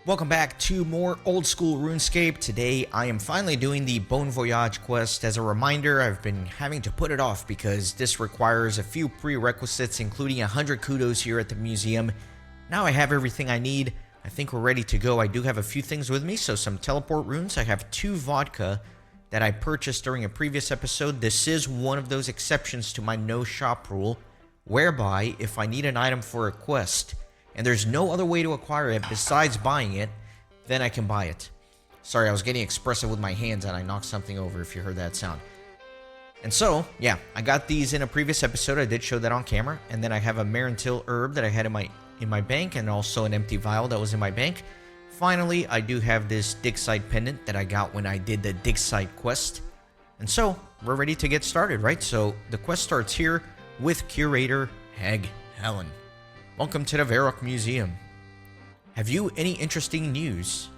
Welcome back to more Old School RuneScape. Today I am finally doing the Voyage quest. As a reminder, I've been having to put it off because this requires a few prerequisites, including 100 kudos here at the museum. Now I have everything I need. I think we're ready to go. I do have a few things with me, so some teleport runes. I have 2 vodka that I purchased during a previous episode. This is one of those exceptions to my no shop rule, whereby if I need an item for a quest and there's no other way to acquire it besides buying it, then I can buy it. Sorry, I was getting expressive with my hands and I knocked something over if you heard that sound. And so, yeah, I got these in a previous episode. I did show that on camera. And then I have a Marintil herb that I had in my bank, and also an empty vial that was in my bank. Finally, I do have this Digsite pendant that I got when I did the Digsite quest. And so, we're ready to get started, right? So, the quest starts here with Curator Haig, Halen. Welcome to the Varrock Museum. Have you any interesting news?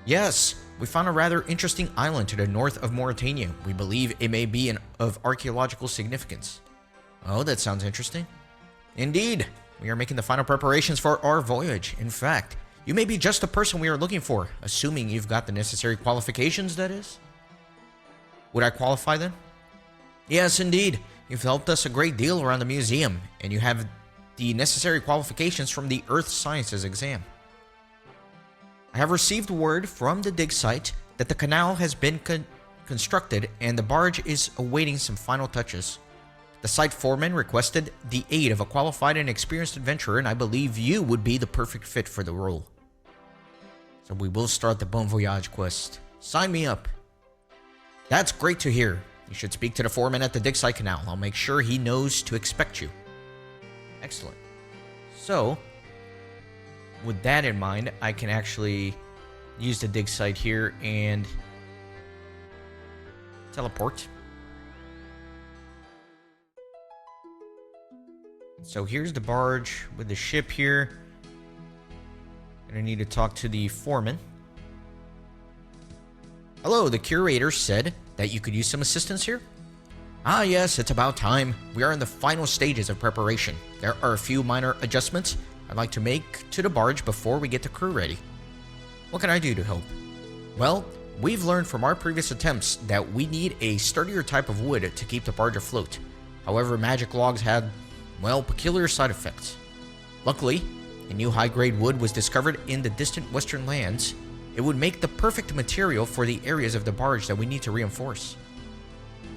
Yes, we found a rather interesting island to the north of Mauritania. We believe it may be of archaeological significance. Oh, that sounds interesting. Indeed, we are making the final preparations for our voyage. In fact, you may be just the person we are looking for, assuming you've got the necessary qualifications, that is. Would I qualify then? Yes, indeed. You've helped us a great deal around the museum, and you have the necessary qualifications from the Earth Sciences exam. I have received word from the Digsite that the canal has been constructed and the barge is awaiting some final touches. The site foreman requested the aid of a qualified and experienced adventurer, and I believe you would be the perfect fit for the role. So we will start the Voyage quest. Sign me up. That's great to hear. You should speak to the foreman at the Digsite canal. I'll make sure he knows to expect you. Excellent. So, with that in mind, I can actually use the Digsite here and teleport. So here's the barge with the ship here. Gonna need to talk to the foreman. Hello, the curator said that you could use some assistance here? Ah yes, it's about time. We are in the final stages of preparation. There are a few minor adjustments I'd like to make to the barge before we get the crew ready. What can I do to help? Well, we've learned from our previous attempts that we need a sturdier type of wood to keep the barge afloat. However, magic logs had, well, peculiar side effects. Luckily, a new high-grade wood was discovered in the distant western lands. It would make the perfect material for the areas of the barge that we need to reinforce.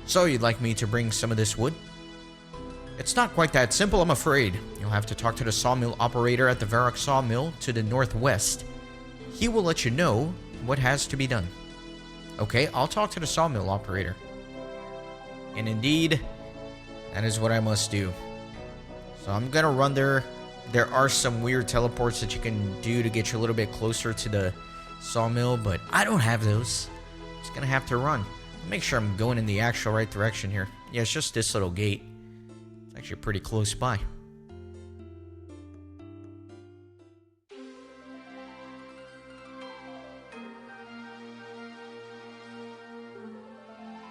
So you'd like me to bring some of this wood? It's not quite that simple, I'm afraid. You'll have to talk to the sawmill operator at the Varrock sawmill to the northwest. He will let you know what has to be done. Okay, I'll talk to the sawmill operator. And indeed, that is what I must do. So I'm gonna run there. There are some weird teleports that you can do to get you a little bit closer to the sawmill, but I don't have those. Just gonna have to run. Make sure I'm going in the actual right direction here. Yeah, it's just this little gate. It's actually pretty close by.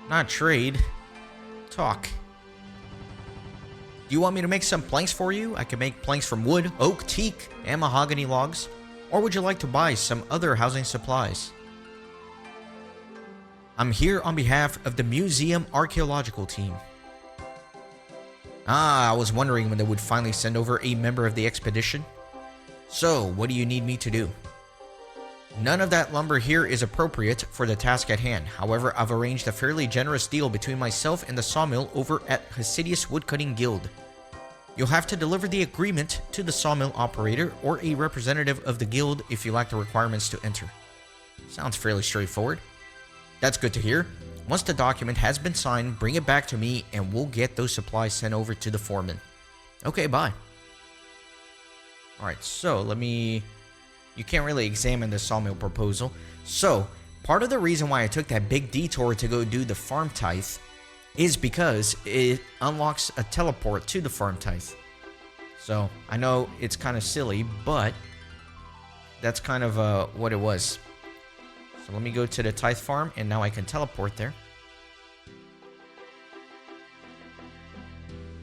Not trade. Talk. Do you want me to make some planks for you? I can make planks from wood, oak, teak, and mahogany logs. Or would you like to buy some other housing supplies? I'm here on behalf of the Museum Archaeological Team. Ah, I was wondering when they would finally send over a member of the expedition. So, what do you need me to do? None of that lumber here is appropriate for the task at hand. However, I've arranged a fairly generous deal between myself and the sawmill over at Hosidius Woodcutting Guild. You'll have to deliver the agreement to the sawmill operator or a representative of the guild if you lack the requirements to enter. Sounds fairly straightforward. That's good to hear. Once the document has been signed, bring it back to me and we'll get those supplies sent over to the foreman. Okay, bye. Alright, so you can't really examine the sawmill proposal. So, part of the reason why I took that big detour to go do the farm tithe is because it unlocks a teleport to the farm tithe. So, I know it's kind of silly, but that's kind of what it was. So let me go to the tithe farm, and now I can teleport there.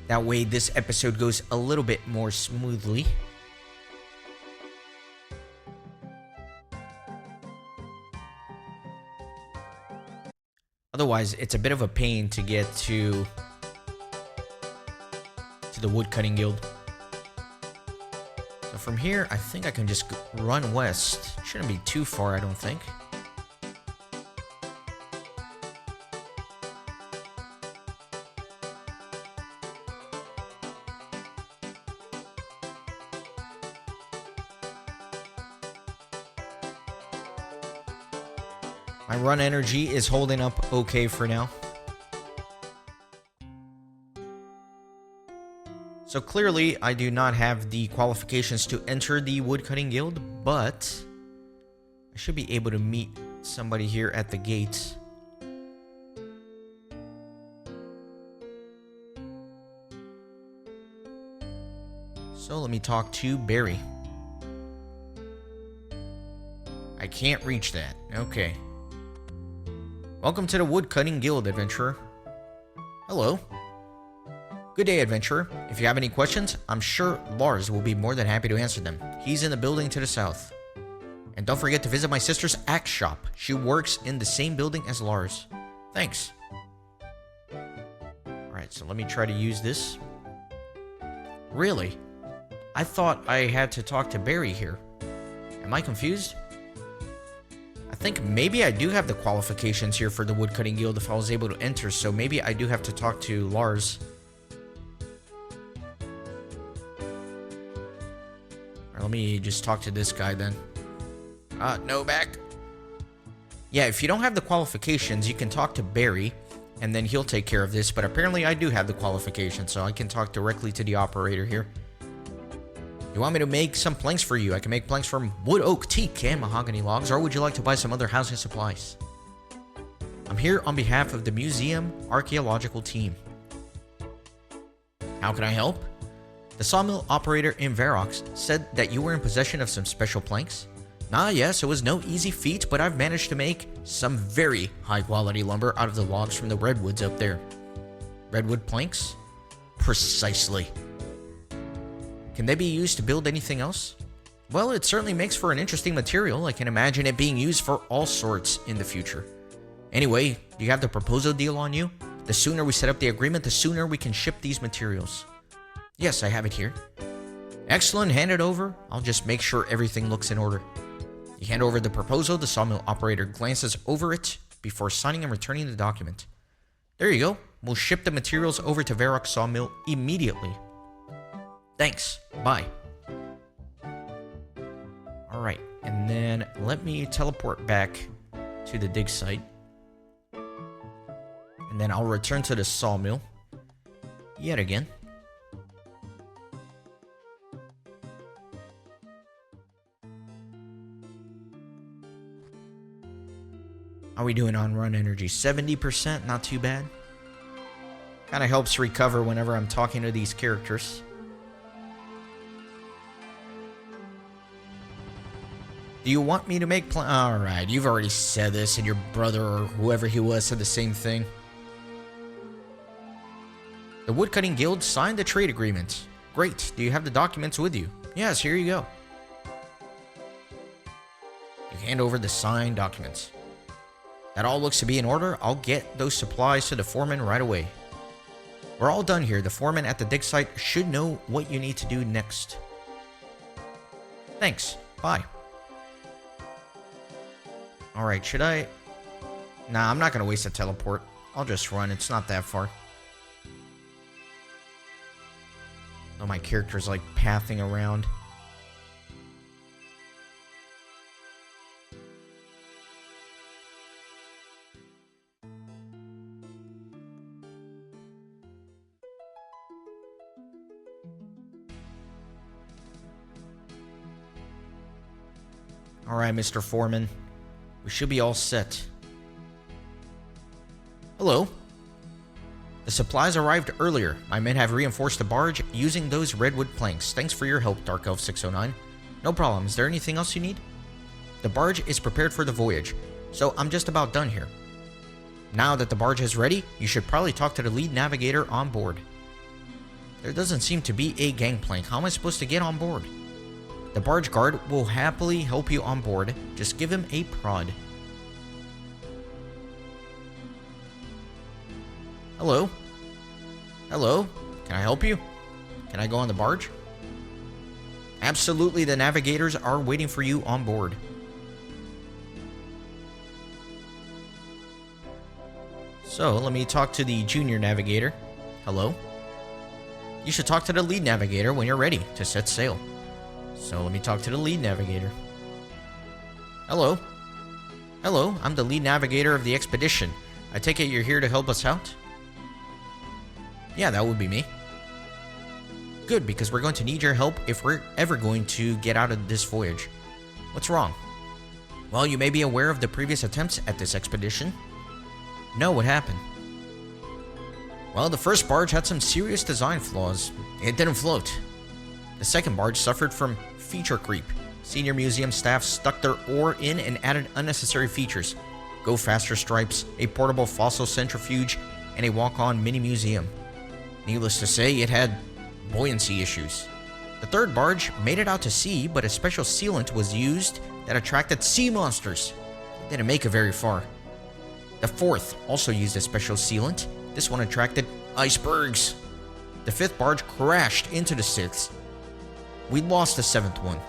That way this episode goes a little bit more smoothly. Otherwise, it's a bit of a pain to get to the woodcutting guild. So from here, I think I can just run west. Shouldn't be too far, I don't think. My run energy is holding up okay for now. So clearly, I do not have the qualifications to enter the woodcutting guild, but I should be able to meet somebody here at the gate. So let me talk to Barry. I can't reach that. Okay. Welcome to the Woodcutting Guild, adventurer. Hello. Good day, adventurer. If you have any questions, I'm sure Lars will be more than happy to answer them. He's in the building to the south. And don't forget to visit my sister's axe shop. She works in the same building as Lars. Thanks. Alright, so let me try to use this. Really? I thought I had to talk to Barry here. Am I confused? I think maybe I do have the qualifications here for the Woodcutting Guild if I was able to enter, so maybe I do have to talk to Lars. Let me just talk to this guy then. No back. Yeah, if you don't have the qualifications, you can talk to Barry, and then he'll take care of this, but apparently I do have the qualifications, so I can talk directly to the operator here. You want me to make some planks for you? I can make planks from wood, oak, teak, and mahogany logs, or would you like to buy some other housing supplies? I'm here on behalf of the Museum Archaeological Team. How can I help? The sawmill operator in Varrock said that you were in possession of some special planks. Yes, it was no easy feat, but I've managed to make some very high-quality lumber out of the logs from the redwoods up there. Redwood planks? Precisely. Can they be used to build anything else? Well, it certainly makes for an interesting material. I can imagine it being used for all sorts in the future. Anyway, do you have the proposal deal on you? The sooner we set up the agreement, the sooner we can ship these materials. Yes, I have it here. Excellent, hand it over. I'll just make sure everything looks in order. You hand over the proposal, the sawmill operator glances over it before signing and returning the document. There you go. We'll ship the materials over to Varrock Sawmill immediately. Thanks. Bye. Alright, and then let me teleport back to the Digsite. And then I'll return to the sawmill yet again. How are we doing on run energy? 70%, not too bad. Kind of helps recover whenever I'm talking to these characters. Do you want me to make Alright, you've already said this, and your brother or whoever he was said the same thing. The Woodcutting Guild signed the trade agreement. Great. Do you have the documents with you? Yes, here you go. You hand over the signed documents. That all looks to be in order. I'll get those supplies to the foreman right away. We're all done here. The foreman at the Digsite should know what you need to do next. Thanks. Bye. Alright, should I... Nah, I'm not going to waste a teleport. I'll just run. It's not that far. Oh, my character's like pathing around. Alright, Mr. Foreman. We should be all set. Hello. The supplies arrived earlier. My men have reinforced the barge using those redwood planks. Thanks for your help, Dark Elf 609. No problem. Is there anything else you need? The barge is prepared for the voyage, so I'm just about done here. Now that the barge is ready, you should probably talk to the lead navigator on board. There doesn't seem to be a gangplank. How am I supposed to get on board? The barge guard will happily help you on board. Just give him a prod. Hello? Hello? Can I help you? Can I go on the barge? Absolutely, the Navigators are waiting for you on board. So, let me talk to the Junior Navigator. Hello? You should talk to the Lead Navigator when you're ready to set sail. So, let me talk to the Lead Navigator. Hello? Hello, I'm the Lead Navigator of the expedition. I take it you're here to help us out? Yeah, that would be me. Good, because we're going to need your help if we're ever going to get out of this voyage. What's wrong? Well, you may be aware of the previous attempts at this expedition. No, what happened? Well, the first barge had some serious design flaws. It didn't float. The second barge suffered from feature creep. Senior museum staff stuck their oar in and added unnecessary features. Go faster stripes, a portable fossil centrifuge, and a walk-on mini museum. Needless to say, it had buoyancy issues. The third barge made it out to sea, but a special sealant was used that attracted sea monsters. It didn't make it very far. The fourth also used a special sealant. This one attracted icebergs. The fifth barge crashed into the sixth. We lost the seventh one.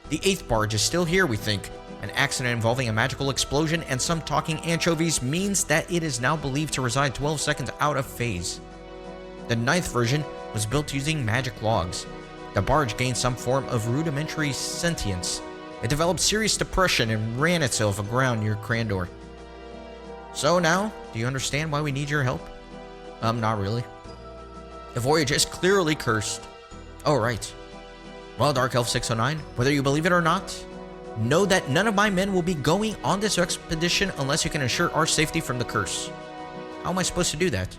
The eighth barge is still here, we think. An accident involving a magical explosion and some talking anchovies means that it is now believed to reside 12 seconds out of phase. The ninth version was built using magic logs. The barge gained some form of rudimentary sentience. It developed serious depression and ran itself aground near Crandor. So now, do you understand why we need your help? Not really. The voyage is clearly cursed. Oh, right. Well, Dark Elf 609, whether you believe it or not, know that none of my men will be going on this expedition unless you can ensure our safety from the curse. How am I supposed to do that?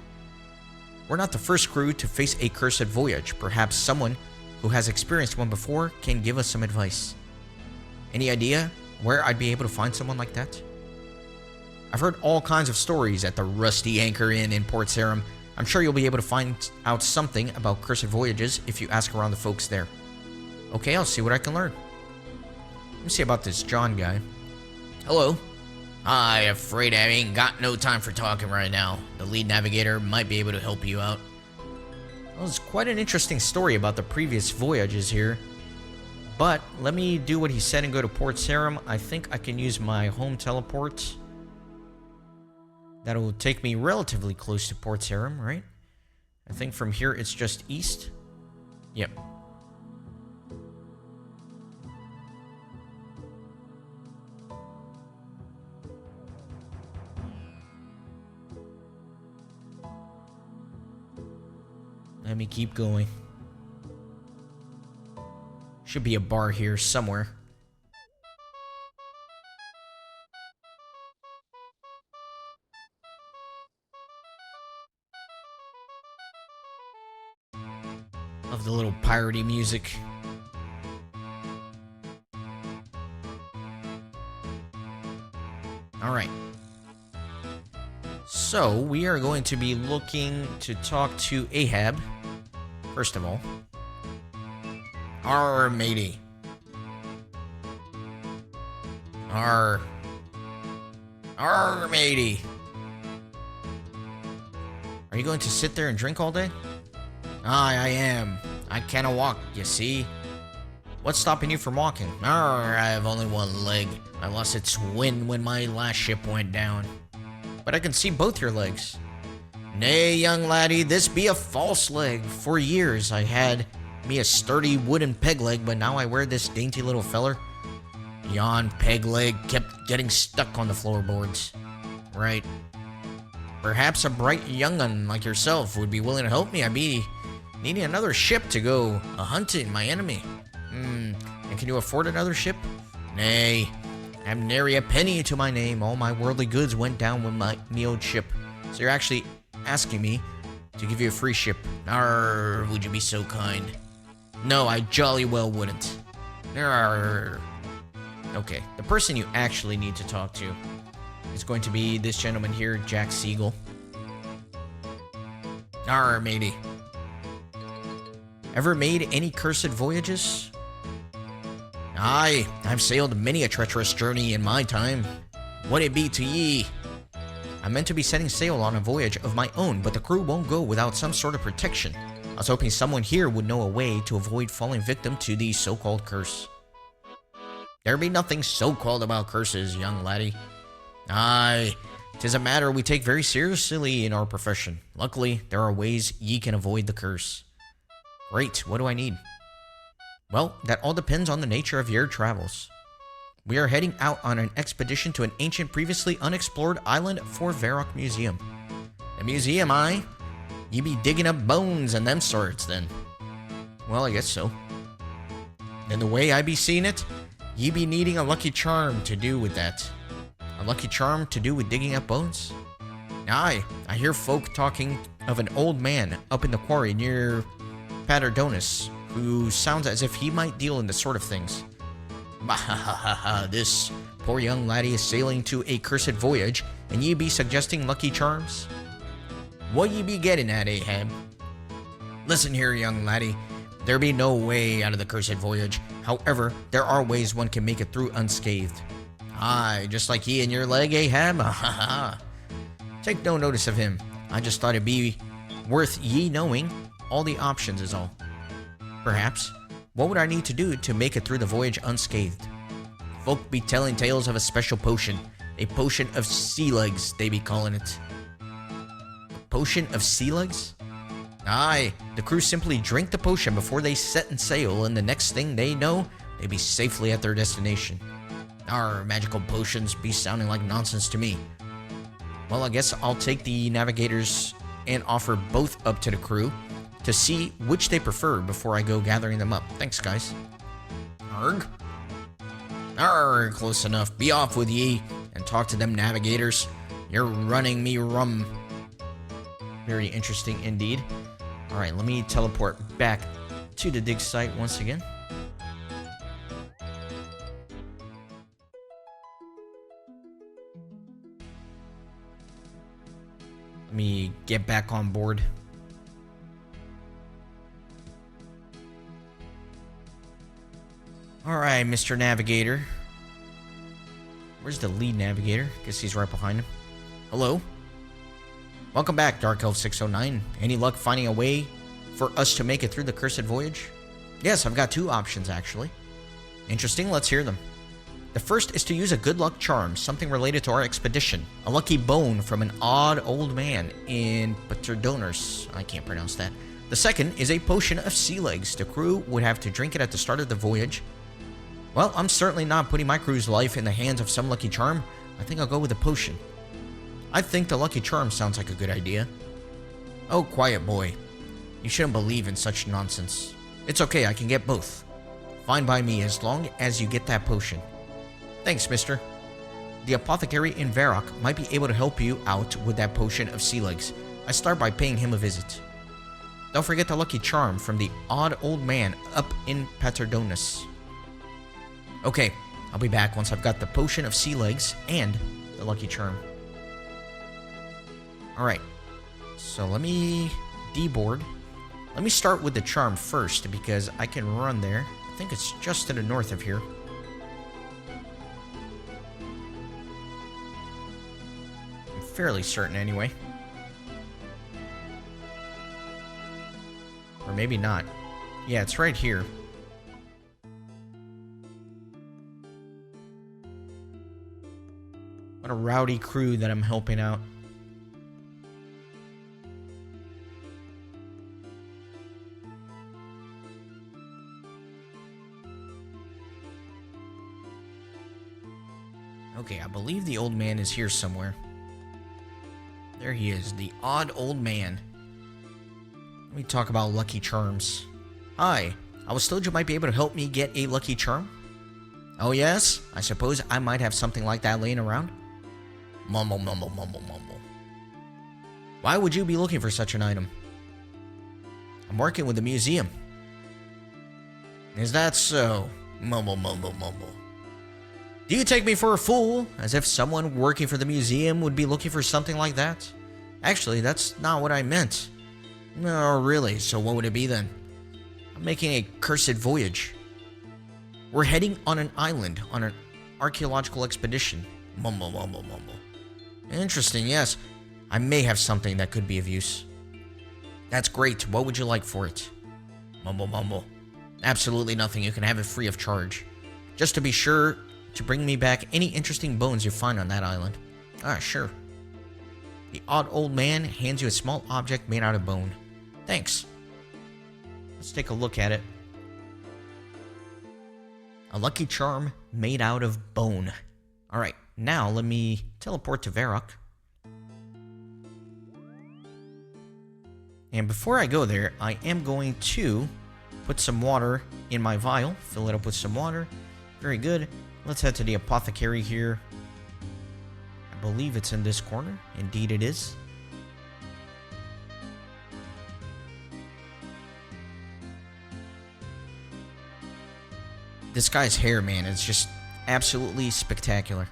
We're not the first crew to face a cursed voyage. Perhaps someone who has experienced one before can give us some advice. Any idea where I'd be able to find someone like that? I've heard all kinds of stories at the Rusty Anchor Inn in Port Sarim. I'm sure you'll be able to find out something about cursed voyages if you ask around the folks there. Okay, I'll see what I can learn. Let me see about this John guy. Hello. I'm afraid I ain't got no time for talking right now. The Lead Navigator might be able to help you out. Well, it's quite an interesting story about the previous voyages here. But let me do what he said and go to Port Sarim. I think I can use my home teleport. That'll take me relatively close to Port Sarim, right? I think from here it's just east. Yep. Let me keep going. Should be a bar here somewhere. Love the little piratey music. Alright. So, we are going to be looking to talk to Ahab. First of all. Arr, matey. Arr. Arr, matey. Are you going to sit there and drink all day? Aye, I am. I cannot walk, you see. What's stopping you from walking? Arr, I have only one leg. I lost its wind when my last ship went down. But I can see both your legs. Nay, young laddie, this be a false leg. For years I had me a sturdy wooden peg leg, but now I wear this dainty little feller. Yon peg leg kept getting stuck on the floorboards. Right. Perhaps a bright young'un like yourself would be willing to help me. I be needing another ship to go a-hunting my enemy. And can you afford another ship? Nay, I have nary a penny to my name. All my worldly goods went down with me old ship. So you're actually asking me to give you a free ship. Arr, would you be so kind? No, I jolly well wouldn't. Arr. Okay, the person you actually need to talk to is going to be this gentleman here, Jack Seagull. Arr, matey. Ever made any cursed voyages? Aye, I've sailed many a treacherous journey in my time. What it be to ye? I'm meant to be setting sail on a voyage of my own, but the crew won't go without some sort of protection. I was hoping someone here would know a way to avoid falling victim to the so-called curse. There be nothing so-called about curses, young laddie. Aye, 'tis a matter we take very seriously in our profession. Luckily, there are ways ye can avoid the curse. Great, what do I need? Well, that all depends on the nature of your travels. We are heading out on an expedition to an ancient, previously unexplored island for Varrock Museum. The museum, aye? Ye be digging up bones and them sorts, then. Well, I guess so. Then the way I be seeing it, ye be needing a lucky charm to do with that. A lucky charm to do with digging up bones? Aye, I hear folk talking of an old man up in the quarry near Paterdonis, who sounds as if he might deal in this sort of things. Bahahaha, this poor young laddie is sailing to a cursed voyage, and ye be suggesting lucky charms? What ye be getting at, Ahab? Listen here, young laddie. There be no way out of the cursed voyage. However, there are ways one can make it through unscathed. Aye, just like ye and your leg, Ahab? Take no notice of him. I just thought it'd be worth ye knowing all the options is all. Perhaps. What would I need to do to make it through the voyage unscathed? Folk be telling tales of a special potion. A potion of sealegs, they be calling it. A potion of sealegs? Aye, the crew simply drink the potion before they set and sail, and the next thing they know, they be safely at their destination. Our magical potions be sounding like nonsense to me. Well, I guess I'll take the Navigators and offer both up to the crew to see which they prefer before I go gathering them up. Thanks, guys. Arg? Arg, close enough. Be off with ye and talk to them Navigators. You're running me rum. Very interesting indeed. Alright, let me teleport back to the Digsite once again. Let me get back on board. Alright, Mr. Navigator. Where's the lead navigator? Guess he's right behind him. Hello? Welcome back, Dark Elf 609. Any luck finding a way for us to make it through the cursed voyage? Yes, I've got two options, actually. Interesting, let's hear them. The first is to use a good luck charm, something related to our expedition. A lucky bone from an odd old man in Paterdonis. I can't pronounce that. The second is a potion of sealegs. The crew would have to drink it at the start of the voyage. Well, I'm certainly not putting my crew's life in the hands of some lucky charm. I think I'll go with the potion. I think the lucky charm sounds like a good idea. Oh, quiet boy. You shouldn't believe in such nonsense. It's okay, I can get both. Fine by me as long as you get that potion. Thanks, mister. The apothecary in Varrock might be able to help you out with that potion of sealegs. I start by paying him a visit. Don't forget the lucky charm from the odd old man up in Paterdonis. Okay, I'll be back once I've got the potion of sealegs and the lucky charm. Alright, so let me deboard. Let me start with the charm first because I can run there. I think it's just to the north of here. I'm fairly certain anyway. Or maybe not. Yeah, it's right here. What a rowdy crew that I'm helping out. Okay, I believe the old man is here somewhere. There he is, the odd old man. Let me talk about lucky charms. Hi, I was told you might be able to help me get a lucky charm. Oh yes? I suppose I might have something like that laying around? Mumble, mumble, mumble, mumble. Why would you be looking for such an item? I'm working with the museum. Is that so? Mumble, mumble, mumble. Do you take me for a fool? As if someone working for the museum would be looking for something like that? Actually, that's not what I meant. No, really, so what would it be then? I'm making a cursed voyage. We're heading on an island on an archaeological expedition. Mumble, mumble, mumble. Interesting, yes. I may have something that could be of use. That's great. What would you like for it? Mumble, mumble. Absolutely nothing. You can have it free of charge. Just to be sure to bring me back any interesting bones you find on that island. Ah, sure. The odd old man hands you a small object made out of bone. Thanks. Let's take a look at it. A lucky charm made out of bone. Alright, now let me teleport to Varrock. And before I go there, I am going to put some water in my vial. Fill it up with some water. Very good. Let's head to the apothecary here. I believe it's in this corner. Indeed it is. This guy's hair, man, is just absolutely spectacular.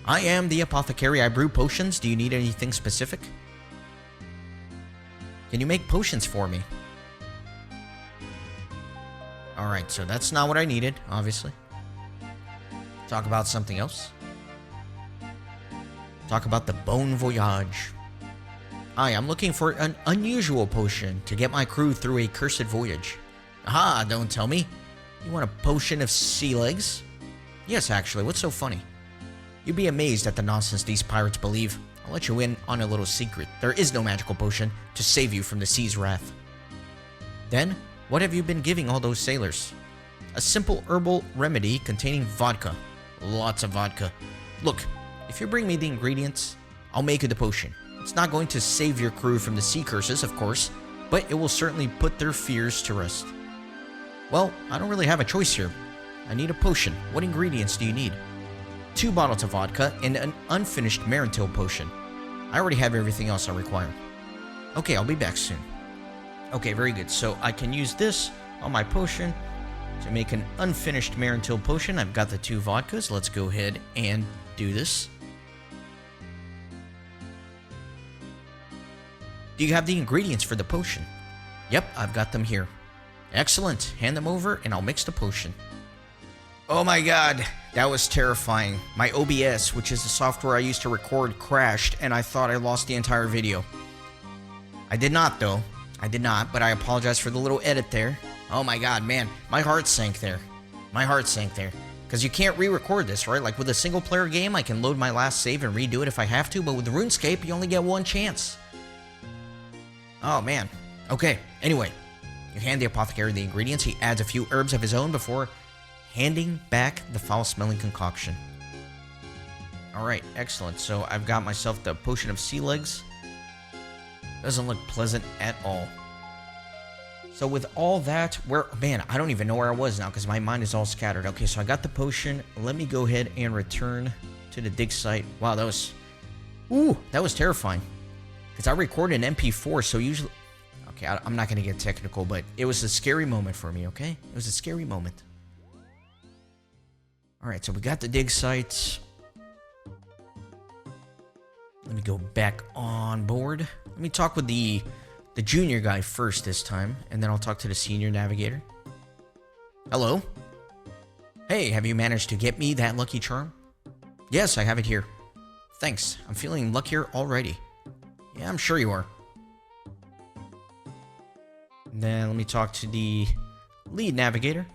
I am the apothecary. I brew potions. Do you need anything specific? Can you make potions for me? Alright, so that's not what I needed, obviously. Talk about something else. Talk about the Bone Voyage. Hi, I'm looking for an unusual potion to get my crew through a cursed voyage. Aha, don't tell me. You want a potion of sealegs? Yes, actually, what's so funny? You'd be amazed at the nonsense these pirates believe. I'll let you in on a little secret. There is no magical potion to save you from the sea's wrath. Then, what have you been giving all those sailors? A simple herbal remedy containing vodka. Lots of vodka. Look, if you bring me the ingredients, I'll make you the potion. It's not going to save your crew from the sea curses, of course, but it will certainly put their fears to rest. Well, I don't really have a choice here. I need a potion. What ingredients do you need? 2 bottles of vodka and an unfinished Marintil potion. I already have everything else I require. Okay, I'll be back soon. Okay, very good. So I can use this on my potion to make an unfinished Marintil potion. I've got the 2 vodkas. Let's go ahead and do this. Do you have the ingredients for the potion? Yep, I've got them here. Excellent. Hand them over and I'll mix the potion. Oh my god, that was terrifying. My OBS, which is the software I use to record, crashed and I thought I lost the entire video. I did not though. I did not, but I apologize for the little edit there. Oh my god, man, my heart sank there. My heart sank there. Because you can't re-record this, right? Like with a single player game, I can load my last save and redo it if I have to, but with RuneScape, you only get one chance. Oh man. Okay, anyway. You hand the apothecary the ingredients. He adds a few herbs of his own before handing back the foul-smelling concoction. Alright, excellent. So I've got myself the potion of sealegs. Doesn't look pleasant at all. So with all that, man, I don't even know where I was now because my mind is all scattered. Okay, so I got the potion. Let me go ahead and return to the Digsite. Wow, that was terrifying. Because I recorded an MP4, so usually... Okay, I'm not going to get technical, but it was a scary moment for me, okay? It was a scary moment. Alright, so we got the Digsite. Let me go back on board. Let me talk with the junior guy first this time, and then I'll talk to the senior navigator. Hello? Hey, have you managed to get me that lucky charm? Yes, I have it here. Thanks, I'm feeling luckier already. Yeah, I'm sure you are. And then let me talk to the lead navigator.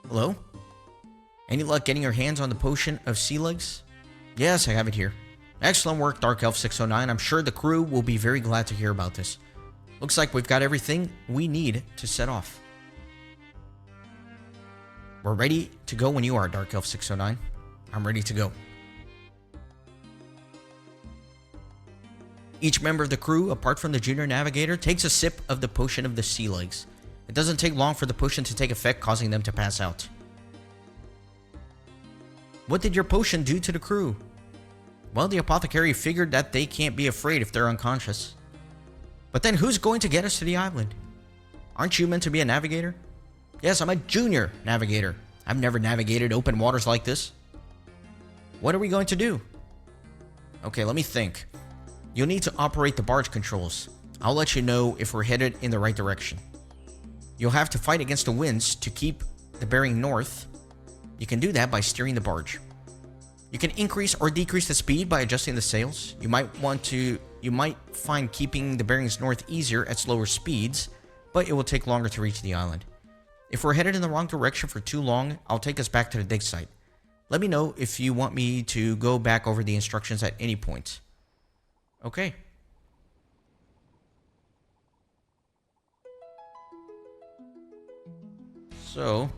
Hello? Any luck getting your hands on the potion of sealegs? Yes, I have it here. Excellent work, Dark Elf 609. I'm sure the crew will be very glad to hear about this. Looks like we've got everything we need to set off. We're ready to go when you are, Dark Elf 609. I'm ready to go. Each member of the crew, apart from the junior navigator, takes a sip of the potion of the sealegs. It doesn't take long for the potion to take effect, causing them to pass out. What did your potion do to the crew? Well, the apothecary figured that they can't be afraid if they're unconscious. But then who's going to get us to the island? Aren't you meant to be a navigator? Yes, I'm a junior navigator. I've never navigated open waters like this. What are we going to do? Okay, let me think. You'll need to operate the barge controls. I'll let you know if we're headed in the right direction. You'll have to fight against the winds to keep the bearing north. You can do that by steering the barge. You can increase or decrease the speed by adjusting the sails. You might find keeping the bearings north easier at slower speeds, but it will take longer to reach the island. If we're headed in the wrong direction for too long, I'll take us back to the Digsite. Let me know if you want me to go back over the instructions at any point. Okay. So,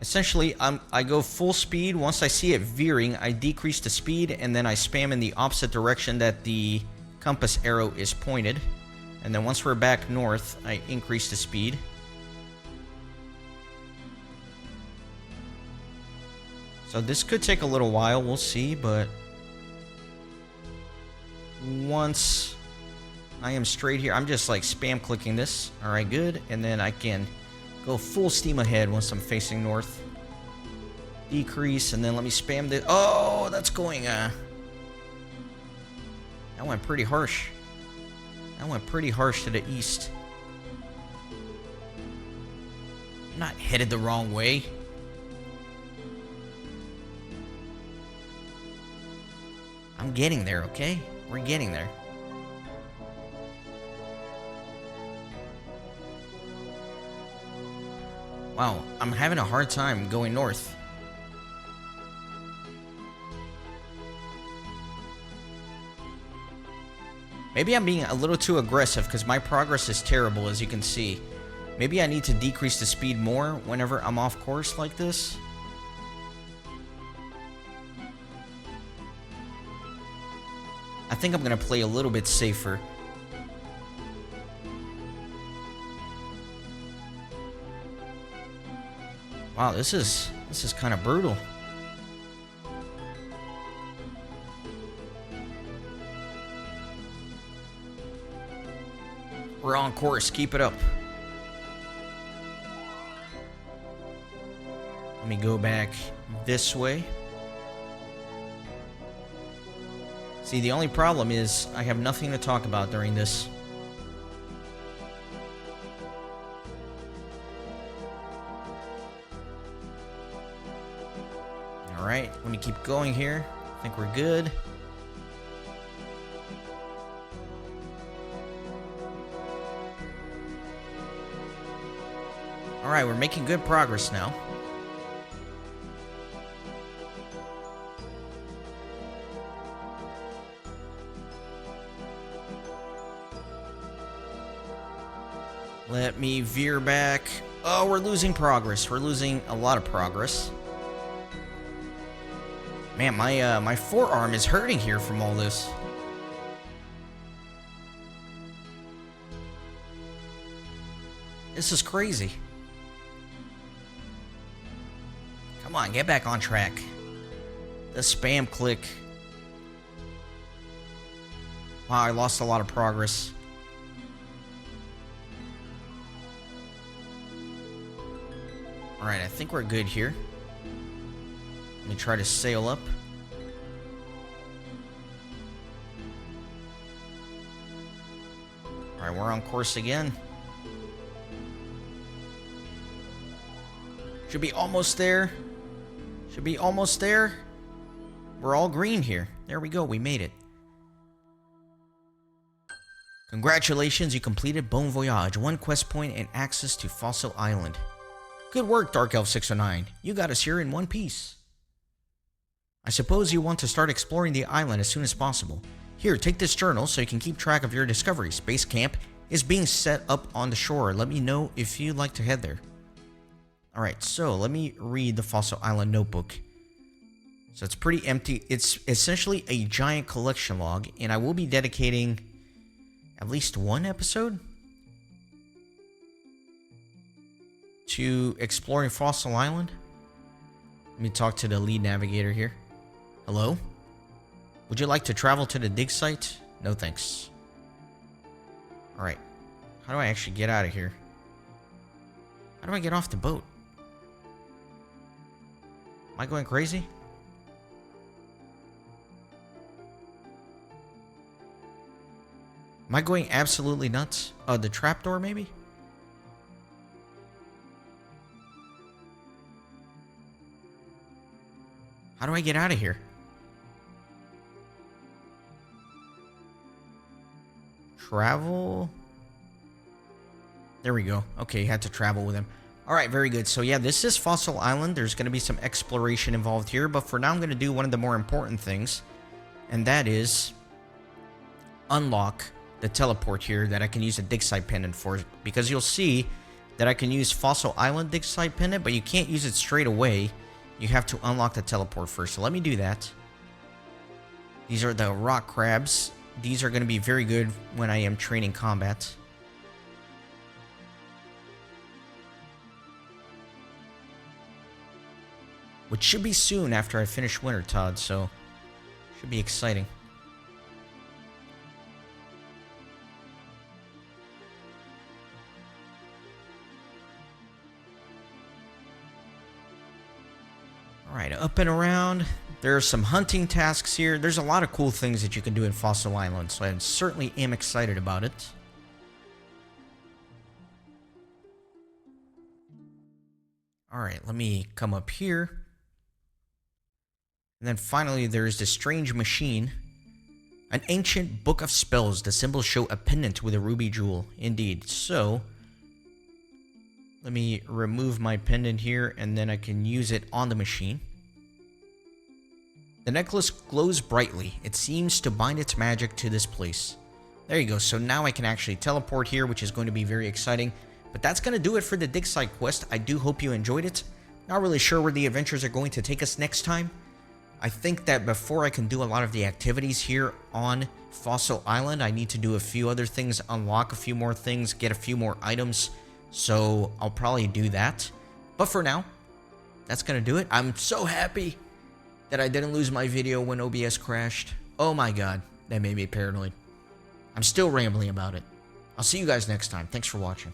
essentially, I go full speed. Once I see it veering, I decrease the speed, and then I spam in the opposite direction that the compass arrow is pointed. And then once we're back north, I increase the speed. So this could take a little while, we'll see, but once I am straight here, I'm just like spam clicking this. Alright, good. And then I can go full steam ahead once I'm facing north. Decrease, and then let me spam this. Oh, that's going, that went pretty harsh. That went pretty harsh to the east. I'm not headed the wrong way. I'm getting there, okay? We're getting there. Wow, I'm having a hard time going north. Maybe I'm being a little too aggressive because my progress is terrible, as you can see. Maybe I need to decrease the speed more whenever I'm off course like this. I think I'm going to play a little bit safer. Wow, this is kind of brutal. We're on course. Keep it up. Let me go back this way. See, the only problem is I have nothing to talk about during this. Alright, let me keep going here. I think we're good. Alright, we're making good progress now. Let me veer back. Oh, we're losing progress. We're losing a lot of progress. Man, my forearm is hurting here from all this. This is crazy. Come on, get back on track. The spam click. Wow, I lost a lot of progress. Alright, I think we're good here. Let me try to sail up. Alright, we're on course again. Should be almost there. Should be almost there. We're all green here. There we go, we made it. Congratulations, you completed Bon Voyage, 1 quest point and access to Fossil Island. Good work, Dark Elf 609. You got us here in one piece. I suppose you want to start exploring the island as soon as possible. Here, take this journal so you can keep track of your discoveries. Base camp is being set up on the shore. Let me know if you'd like to head there. Alright, so let me read the Fossil Island notebook. So it's pretty empty. It's essentially a giant collection log, and I will be dedicating at least one episode to exploring Fossil Island. Let me talk to the lead navigator here. Hello? Would you like to travel to the Digsite? No thanks. Alright. How do I actually get out of here? How do I get off the boat? Am I going crazy? Am I going absolutely nuts? The trapdoor maybe? How do I get out of here? Travel? There we go. Okay, had to travel with him. Alright, very good. So yeah, this is Fossil Island. There's going to be some exploration involved here, but for now I'm going to do one of the more important things, and that is unlock the teleport here that I can use a Digsite pendant for, because you'll see that I can use Fossil Island Digsite pendant, but you can't use it straight away. You have to unlock the teleport first. So let me do that. These are the rock crabs. These are going to be very good when I am training combat. Which should be soon after I finish Winter Todd, so should be exciting. Alright, up and around. There are some hunting tasks here. There's a lot of cool things that you can do in Fossil Island, so I certainly am excited about it. Alright, let me come up here. And then finally, there's this strange machine. An ancient book of spells. The symbols show a pendant with a ruby jewel. Indeed. So, let me remove my pendant here, and then I can use it on the machine. The necklace glows brightly. It seems to bind its magic to this place. There you go. So now I can actually teleport here, which is going to be very exciting. But that's going to do it for the Digsite quest. I do hope you enjoyed it. Not really sure where the adventures are going to take us next time. I think that before I can do a lot of the activities here on Fossil Island, I need to do a few other things, unlock a few more things, get a few more items. So I'll probably do that. But for now, that's going to do it. I'm so happy that I didn't lose my video when OBS crashed. Oh my god, that made me paranoid. I'm still rambling about it. I'll see you guys next time. Thanks for watching.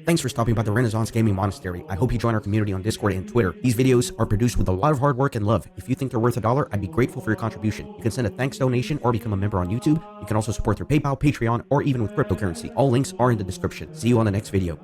Thanks for stopping by the Renaissance Gaming Monastery. I hope you join our community on Discord and Twitter. These videos are produced with a lot of hard work and love. If you think they're worth $1, I'd be grateful for your contribution. You can send a thanks donation or become a member on YouTube. You can also support through PayPal, Patreon, or even with cryptocurrency. All links are in the description. See you on the next video.